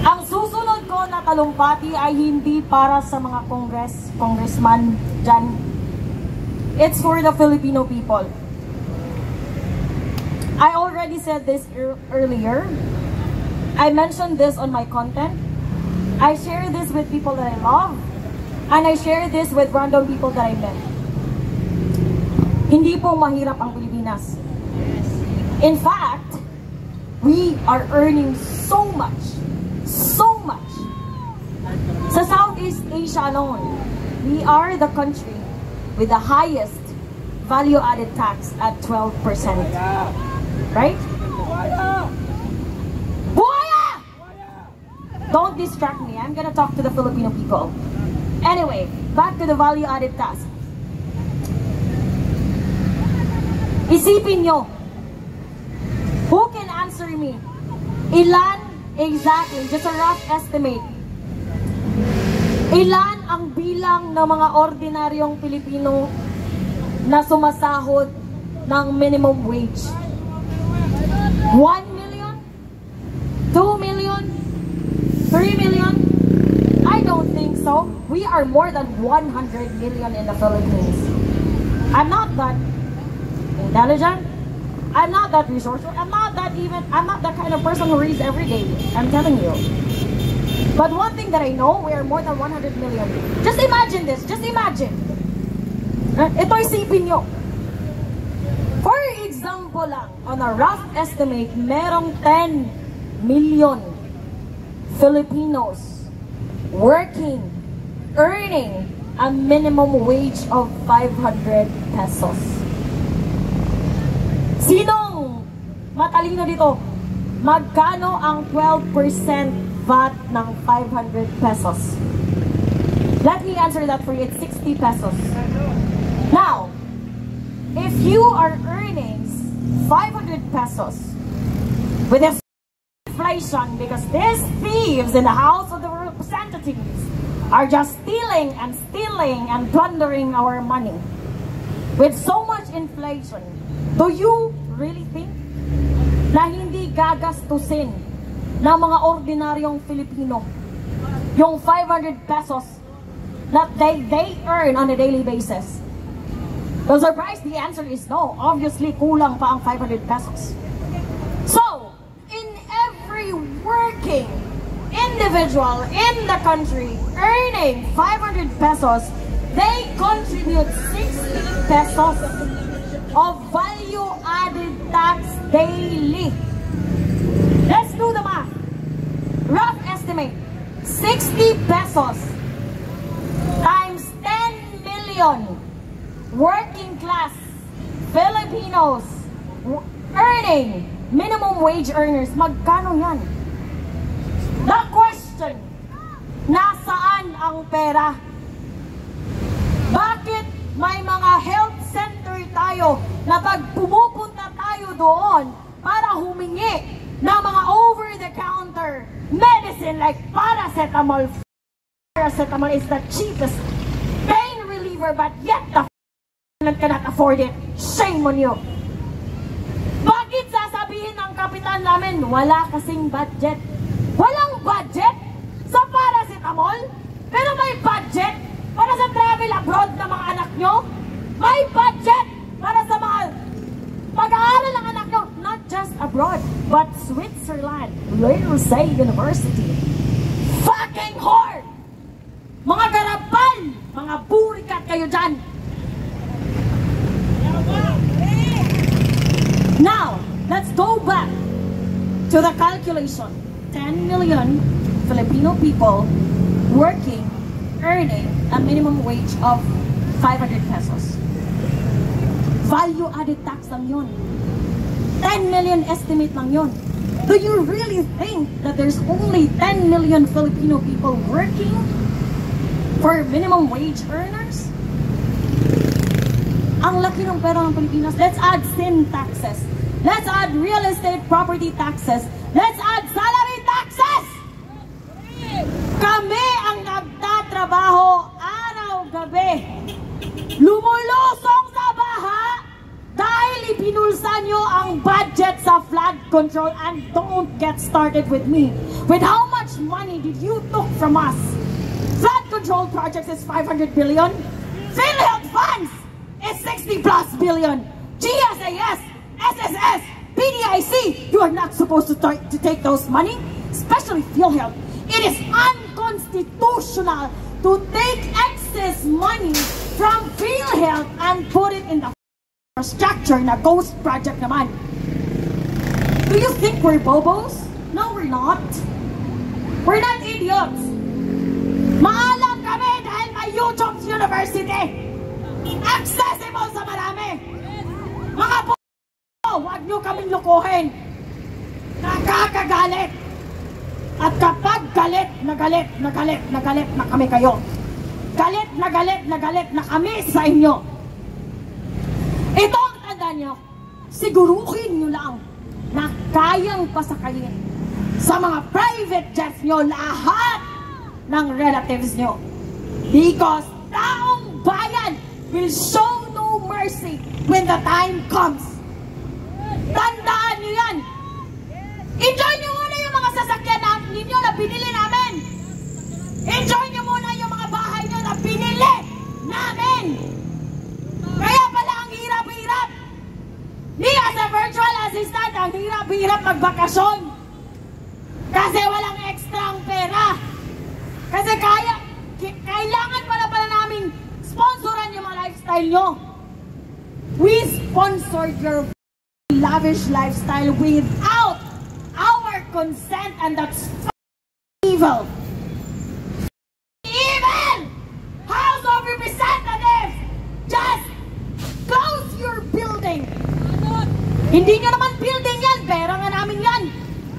Ang susunod ko na talumpati ay hindi para sa mga congressman dyan. It's for the Filipino people. I already said this earlier. I mentioned this on my content. I share this with people that I love. And I share this with random people that I met. Hindi po mahirap ang Pilipinas. In fact, we are earning so much. Sa Southeast Asia alone, we are the country with the highest value-added tax at 12%. Right? Buhaya! Don't distract me. I'm gonna talk to the Filipino people. Anyway, back to the value-added tax. Isipin nyo, who can answer me? Ilan exactly, just a rough estimate, ilan ang bilang ng mga ordinaryong Pilipino na sumasahod ng minimum wage? 1 million? 2 million? 3 million? I don't think so. We are more than 100 million in the Philippines. I'm not that intelligent. I'm not that resourceful. I'm not that kind of person who reads every day. I'm telling you. But one thing that I know, we are more than 100 million. Just imagine this. Just imagine. Ito isipin nyo. For example lang, on a rough estimate, merong 10 million Filipinos working, earning a minimum wage of 500 pesos. Sinong matalino dito? Magkano ang 12% VAT ng 500 pesos? Let me answer that for you. It's 60 pesos. Now, if you are earning 500 pesos with this inflation, because these thieves in the House of the Representatives are just stealing and plundering our money with so much inflation, do you really think na hindi gagastusin ng mga ordinaryong Filipino yung 500 pesos that they earn on a daily basis? The surprise, the answer is no. Obviously, kulang pa ang 500 pesos. So, in every working individual in the country earning 500 pesos, they contribute 60 pesos of value-added tax daily. Let's do the math. Rough estimate, 60 pesos times 10 million working class Filipinos earning minimum wage earners. Magkano yan? The question, nasaan ang pera? Bakit may mga health center tayo na pag pumupunta tayo doon para humingi ng mga over-the-counter medicine like paracetamol? Paracetamol is the cheapest pain reliever, but yet the cannot afford it. Shame on you. Bakit sasabihin ng kapitan namin, wala kasing budget? Walang budget sa paracetamol, pero may budget para sa travel abroad ng mga anak nyo? May budget para sa mga pag-aaral ng anak nyo, not just abroad, but Switzerland, Say University. Fucking whore! Mga garapal! Mga burikat kayo dyan! Now, let's go back to the calculation. 10 million Filipino people working, earning a minimum wage of 500 pesos. Value-added tax lang yun. 10 million estimate lang yun. Do you really think that there's only 10 million Filipino people working for minimum wage earners? Ang laki ng pera ng Pilipinas. Let's add sin taxes. Let's add real estate property taxes. Let's add salary taxes! Kami ang nagtatrabaho araw-gabi, lumulusong sa baha dahil ibinulsa nyo ang budget sa flood control, and don't get started with me. With how much money did you took from us? Flood control projects is 500 billion. PhilHealth funds is 60 plus billion. GSAS, SSS, PDIC, you are not supposed to take those money, especially PhilHealth. It is unconstitutional to take excess money from PhilHealth and put it in the infrastructure na ghost project naman. Do you think we're bobos? No, we're not. We're not idiots. Maalam kami dahil may YouTube University. Accessible sa marami. Mga huwag nyo kaming lukuhin. Nakakagalit. At kapag galit na kami kayo. Galit na kami sa inyo. Ito ang tanda nyo. Siguruhin nyo lang na kayang pasakayin sa mga private jets nyo lahat ng relatives nyo. Because taong bayan will show no mercy when the time comes. Tandaan nyo yan. Enjoy nyo muna yung mga sasakyan ninyo na binili namin. Enjoy nyo muna yung mga bahay nyo na binili namin. Kaya pala ang hirap-hirap. Di as a virtual assistant, ang hirap-hirap magbakasyon. Kasi walang extra pera. Kasi kailangan pala namin sponsoran yung mga lifestyle nyo. We sponsored your lavish lifestyle without our consent, and that's evil. Evil! House of Representatives! Just close your building! Hindi nyo naman building yan! Pera nga namin yan!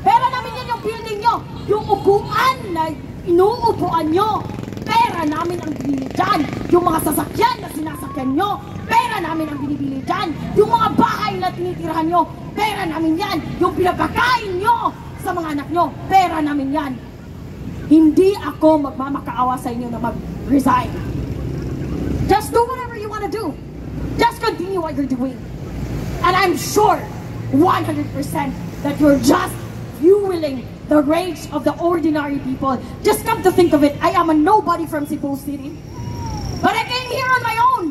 Pera namin yan yung building nyo! Yung upuan na inuupuan nyo! Pera namin ang binili dyan! Yung mga sasakyan na sinasakyan nyo! Pera namin ang binibili dyan! Yung mga bahay na tinitirahan nyo! Pera namin yan! Yung pinapakain nyo sa mga anak nyo! Pera namin yan! Hindi ako magmamakaawa sa inyo na mag-resign. Just do whatever you want to do. Just continue what you're doing. And I'm sure 100% that you're just fueling the rage of the ordinary people. Just come to think of it, I am a nobody from Cebu City. But I came here on my own.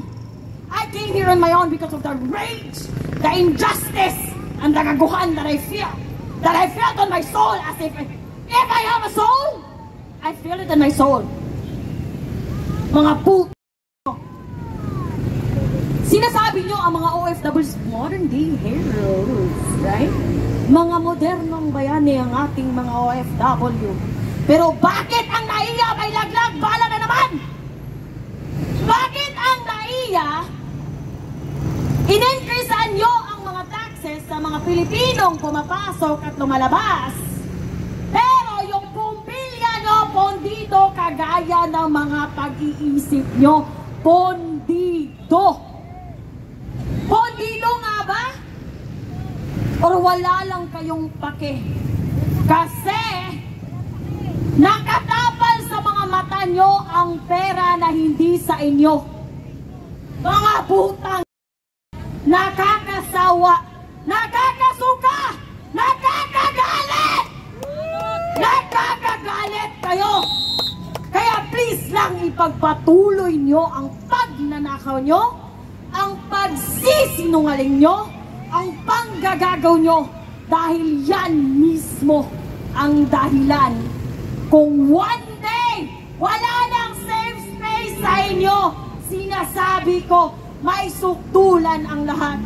I came here on my own because of the rage, the injustice, and the kaguhan that I feel. That I felt on my soul, as if I have a soul, I feel it in my soul. Mga puto. Sinasabi nyo ang mga OFWs, modern day heroes, right? Mga modernong bayani ang ating mga OFW. Pero bakit ang NAIA may laglag? Bala na naman! Bakit ang NAIA in-increasean nyo ang mga taxes sa mga Pilipinong pumapasok at lumalabas? Pero yung pumbilya nyo, pondido, kagaya ng mga pag-iisip nyo. Pondido! Pondido nga ba? Or wala lang kayong pake? Kasi nakatapal sa mga mata nyo ang pera na hindi sa inyo. Mga putang, nakakasawa, nakakasuka, nakakagalit! Nakakagalit kayo! Kaya please lang ipagpatuloy nyo ang pagnanakaw nyo, ang pagsisinungaling nyo, ang panggagagaw nyo, dahil yan mismo ang dahilan kung one day wala nang safe space sa inyo. Sinasabi ko, may sukdulan ang lahat,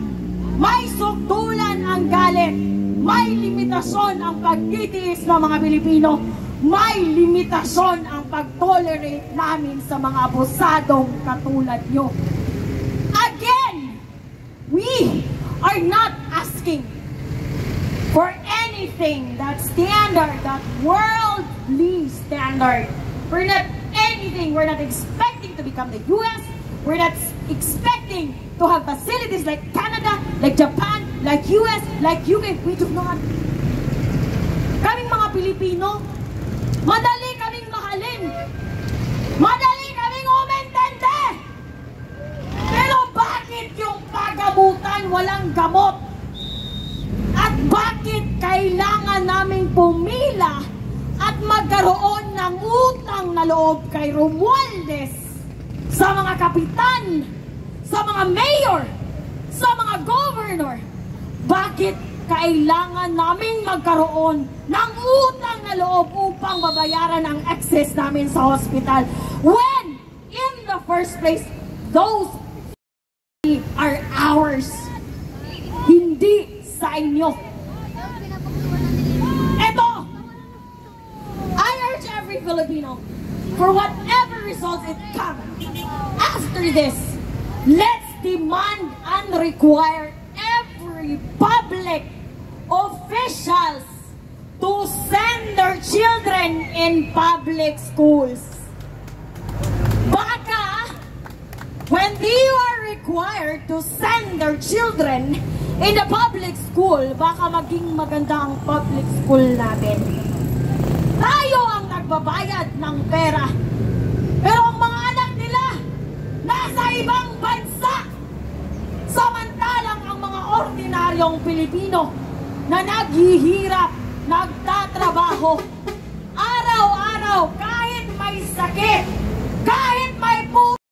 may sukdulan ang galit, may limitasyon ang pagtitiis ng mga Pilipino, may limitasyon ang pag-tolerate namin sa mga abusadong katulad nyo. Again, we are not asking for anything that standard, that worldly standard. We're not anything, we're not expecting to become the US, we're not expecting to have facilities like Canada, like Japan, like US, like UK. We do not. Kaming mga Pilipino, madali kaming mahalin, madali kaming umentende. Pero bakit yung pagamutan walang gamot? nagkaroon ng utang na loob kay Romualdez sa mga kapitan, sa mga mayor, sa mga governor. Bakit kailangan naming magkaroon ng utang na loob upang babayaran ang excess namin sa hospital when in the first place those are ours, hindi sa inyo? Eto, I urge every Filipino, for whatever results it comes after this, let's demand and require every public officials to send their children in public schools. Baka, when they are required to send their children in the public school, baka maging maganda ang public school natin. Tayo ang nagbabayad ng pera, pero ang mga anak nila nasa ibang bansa. Samantalang ang mga ordinaryong Pilipino na naghihirap, nagtatrabaho, araw-araw, kahit may sakit, kahit may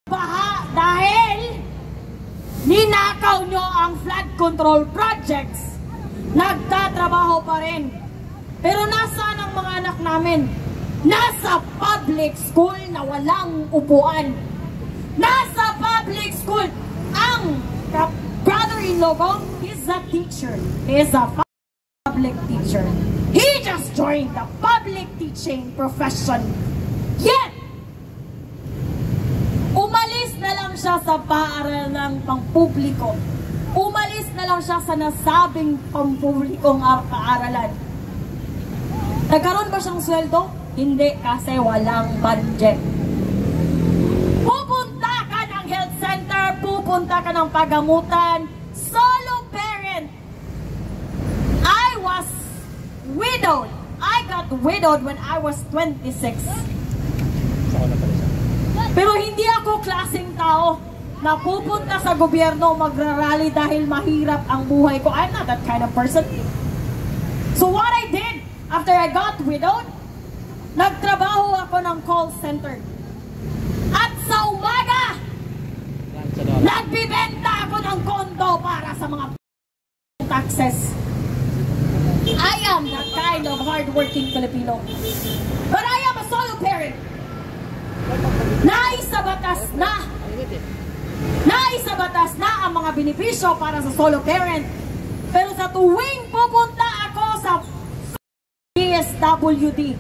baha, dahil ninakaw nyo ang flood control projects, nagtatrabaho pa rin. Pero nasaan ang mga anak namin? Nasa public school na walang upuan. Nasa public school. Ang brother-in-law ko is a teacher. He is a public teacher. He just joined the public teaching profession. Yet, umalis na lang siya sa paaralang pangpubliko. Umalis na lang siya sa nasabing pampublikong paaralan. Nagkaroon ba siyang sweldo? Hindi, kasi walang budget. Pupunta ka ng health center, pupunta ka ng pagamutan, solo parent. I was widowed. I got widowed when I was 26. Pero hindi ako klaseng tao na pupunta sa gobyerno magrarally dahil mahirap ang buhay ko. I'm not that kind of person. So what I did after I got widowed, nagtrabaho ako ng call center. At sa umaga, nagbibenta ako ng kondo para sa mga taxes. I am that kind of hardworking Filipino. But I am a solo parent. Naisabatas na ang mga benepisyo para sa solo parent. Pero sa tuwing pupunta ako sa DSWD,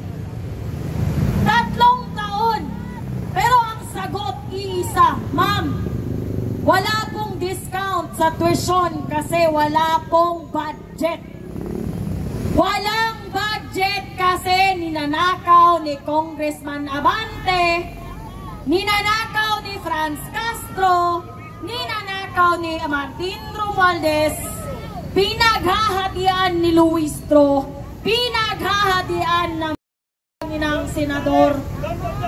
3 taon. Pero ang sagot iisa, ma'am, wala pong discount sa tuition kasi wala pong budget. Walang budget kasi ninanakaw ni Congressman Abante, ninanakaw ni Franz Castro, ninanakaw ni Martin Romualdez, pinaghahatian ni Luis Tro, pinaghahatian ng senador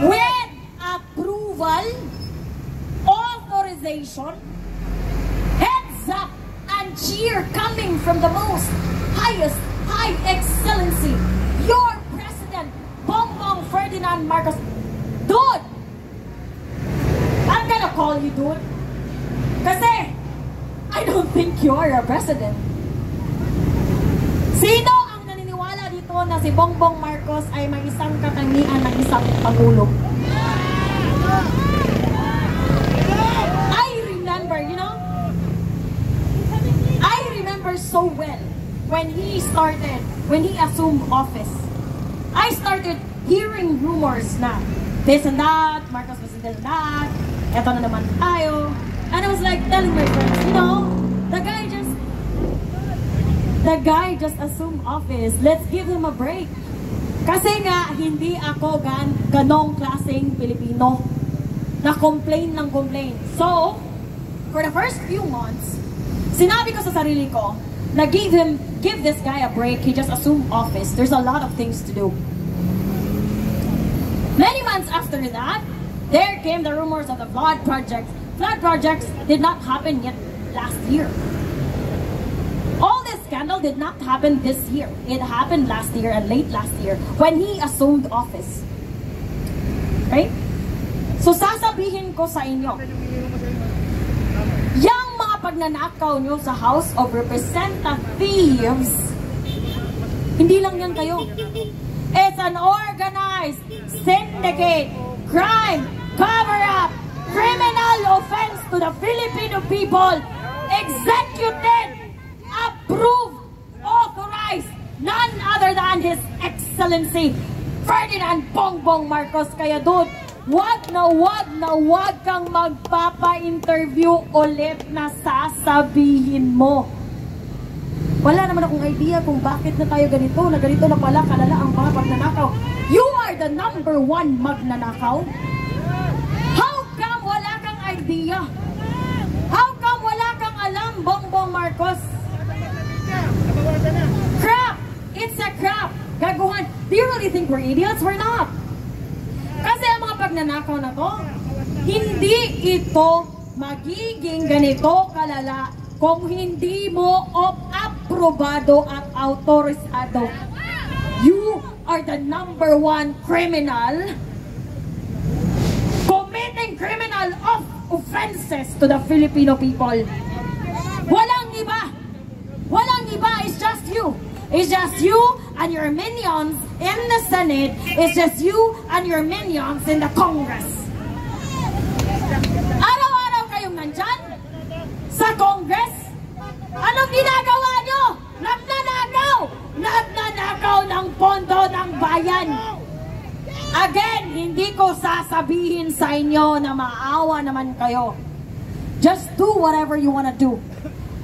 with approval, authorization, heads up, and cheer coming from the most highest high excellency, your president, Bongbong Ferdinand Marcos. Dude! I'm gonna call you dude. Kasi, I don't think you are a president. Sino ang naniniwala dito na si Bongbong Marcos ay may isang katangian ng isang pangulo? I remember, I remember so well when he assumed office. I started hearing rumors na this and that, Marcos was this and that, eto na naman tayo. And I was like telling my friends, the guy just assumed office. Let's give him a break. Kasi nga, hindi ako ganong klaseng Pilipino na complain ng complain. So, for the first few months, sinabi ko sa sarili ko, na give this guy a break. He just assumed office. There's a lot of things to do. Many months after that, there came the rumors of the flood project. Flood projects did not happen yet last year. All this scandal did not happen this year. It happened last year and late last year when he assumed office. Right? So sasabihin ko sa inyo, yung mga pagnanakaw nyo sa House of Representatives, hindi lang yan kayo. It's an organized syndicate, crime, cover-up, criminal offense to the Filipino people, executed, approved, authorized, none other than His Excellency Ferdinand Bongbong Marcos. Kaya dude, wag kang magpapa-interview ulit na sasabihin mo. Wala naman akong idea kung bakit na tayo ganito, na ganito na pala kalala ang mga pagnanakaw. You are the number one magnanakaw. How come wala kang idea? How come wala kang alam, Bongbong Marcos? Crap! It's a crap! Gaguhan. Do you really think we're idiots? We're not. Kasi ang mga pagnanakaw na to, hindi ito magiging ganito kalala kung hindi mo aprobado at autorisado. You are the number one criminal committing criminal offenses to the Filipino people. Walang iba. Walang iba. It's just you. It's just you and your minions in the Senate. It's just you and your minions in the Congress. Araw-araw kayong nandyan sa Congress. Anong ginagawa nyo? Nagnanakaw! Nagnanakaw ng pondo ng bayan. Again, hindi ko sasabihin sa inyo na maawa naman kayo. Just do whatever you wanna do.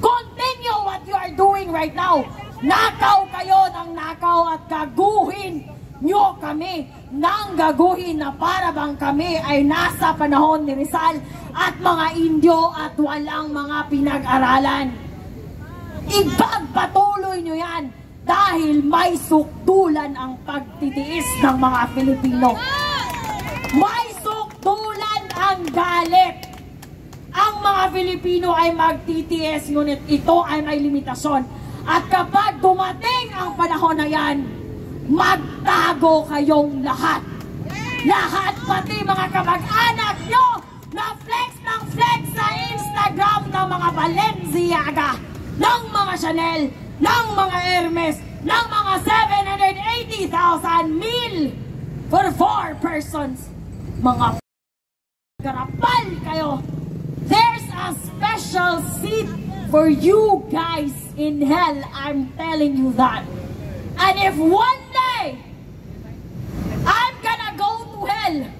Continue what you are doing right now. Nakaw kayo ng nakaw at gaguhin nyo kami nang gaguhin na para bang kami ay nasa panahon ni Rizal at mga Indio at walang mga pinag-aralan. Ipagpatuloy nyo yan dahil may sukdulan ang pagtitiis ng mga Pilipino. May sukdulan ang galit. Ang mga Pilipino ay magtitiis, ngunit ito ay may limitasyon. At kapag dumating ang panahon na yan, magtago kayong lahat. Lahat, pati mga kamag-anak nyo na flex ng flex sa Instagram ng mga Balenciaga, ng mga Chanel, ng mga Hermes, ng mga 780,000 meal for 4 persons. Mga karapal kayo. There's a special seat for you guys in hell. I'm telling you that. And if one day I'm gonna go to hell,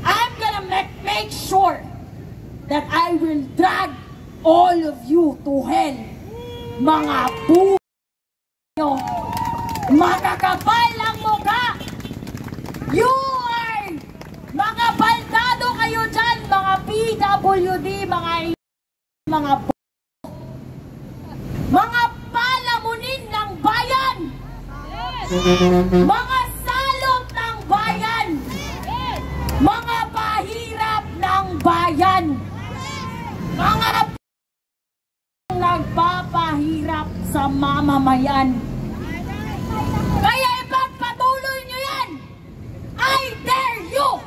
I'm gonna make sure that I will drag all of you to hell. Mga nyo, makakapal ang mukha. You are mga baldado kayo dyan, mga PWD, mga palamunin ng bayan, mga salot ng bayan, mga pahirap ng bayan, mga nagpapahirap sa mamamayan. Kaya ipagpatuloy nyo yan. I dare you!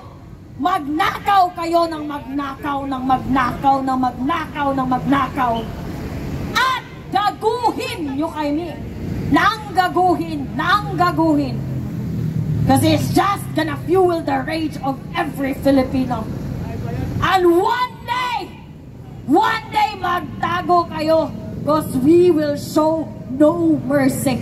Magnakaw kayo ng magnakaw, ng magnakaw, ng magnakaw, ng magnakaw. At gaguhin nyo kami. Nang gaguhin. Because it's just gonna fuel the rage of every Filipino. And one day magtago kayo because we will show no mercy.